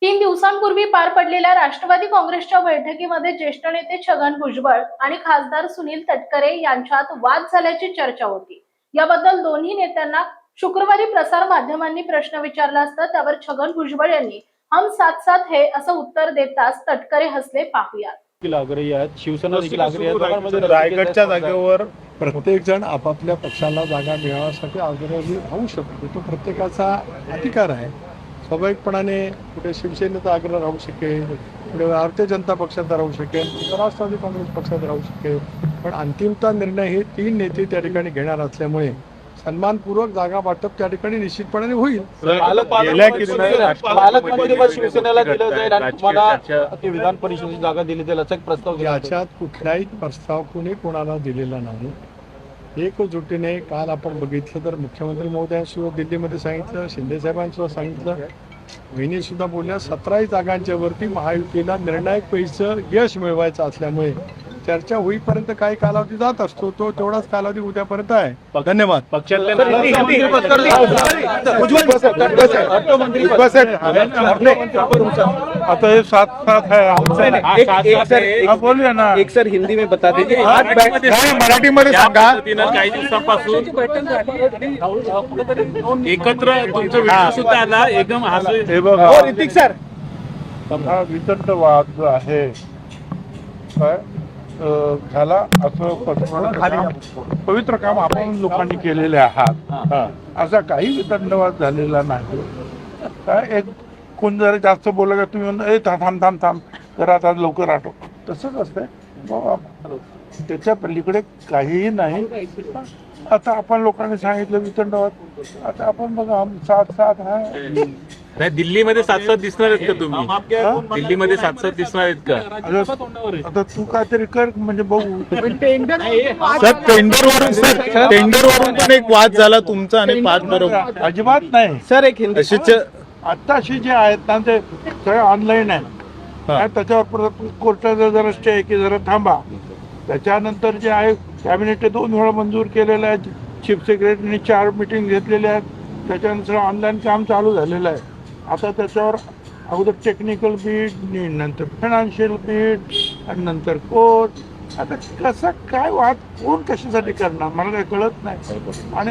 3 दिवसांपूर्वी पार पडलेल्या राष्ट्रवादी काँग्रेसच्या बैठकीमध्ये ज्येष्ठ नेते छगन भुजबळ आणि खासदार सुनील तटकरे यांच्यात वाद झाल्याची चर्चा होती। याबद्दल दोन्ही नेत्यांना शुक्रवारी प्रसार माध्यमांनी प्रश्न विचारला असता त्यावर छगन भुजबळ यांनी हम साथ साथ है असं उत्तर देताच तटकरे हसले। पाहूयात। आग्रही आहेत, शिवसेना देखील आग्रही आहे। रायगडच्या जागेवर प्रत्येक जण आपापल्या पक्षाला जागा मिळवण्यासाठी आग्रही राहू शकतो, तो प्रत्येकाचा अधिकार आहे। स्वाभाविकपणाने कुठे शिवसेनेचा आग्रह राहू शकेल, कुठे भारतीय जनता पक्षाचा राहू शकेल, कुठे राष्ट्रवादी काँग्रेस पक्षाचा राहू शकेल, पण अंतिमता निर्णय हे 3 नेते त्या ठिकाणी घेणार असल्यामुळे सन्मानपूर्वक जागा वाटप त्या ठिकाणी निश्चितपणे होईल। शिवसेनेला दिलं जाईल आणि तुम्हाला विधान परिषदेची जागा दिली जाईल असा एक प्रस्ताव याच्यात कुठलाही प्रस्ताव कुणी कोणाला दिलेला नाही। एकजुटीने काल आपण बघितलं तर मुख्यमंत्री महोदयांशी दिल्लीमध्ये सांगितलं, शिंदे साहेबांसुद्धा सांगितलं, वहिनी सुद्धा बोलल्या 17 जागांच्या वरती महायुतीला निर्णायक पैसे यश मिळवायचं असल्यामुळे चर्चा होईपर्यंत काही कालावधी जात असतो, तो तेवढाच कालावधी उद्यापर्यंत आहे। धन्यवाद। आता ये साथ साथ है, बोलिए ना। एक सर हिंदी में बता दीजिए, मराठी मध्ये सांगा। काही दिवसांपासून एकत्र तुमचं व्हिडिओ सुद्धा आला, एकदम हे बघा, ऋतिक सर हा वितंडवाद जो आहे काय झाला असं पवित्र काम आपण लोकांनी केलेले आहात। असा काही वितंडवाद झालेला नाही। काय एक कोण जरा जास्त बोलला का तुम्ही म्हणता, ए थांब थांब थांब जरा आता लवकर आठव, तसंच असतंय। त्याच्या पलीकडे काहीही नाही। आता आपण लोकांनी सांगितलं वितंडवाद, आता आपण बघा हम साथ साथ आहे। दिल्लीमध्ये साथ दिसणार आहेत का तुम्ही? दिल्लीमध्ये साथ दिसणार आहेत का? आता तू काहीतरी कर म्हणजे बघू। टेंडरवरून पण एक वाद झाला तुमचा आणि 5 बरोबर अजिबात नाही सर, एक हिंदी आत्ताशी जे आहेत ना ते सगळे ऑनलाईन आहे। त्याच्यावर परत कोर्टाचा जरा स्टे आहे की जरा थांबा। त्याच्यानंतर जे आहे कॅबिनेटने 2 वेळा मंजूर केलेलं आहे, चीफ सेक्रेटरीने 4 मीटिंग घेतलेल्या आहेत, त्याच्यानंतर ऑनलाईन काम चालू झालेलं आहे। आता त्याच्यावर अगोदर टेक्निकल बीड, नंतर फायनान्शियल बीड आणि नंतर कोर्ट। आता कसा काय वाद कोण कशासाठी करणार मला काही कळत नाही। आणि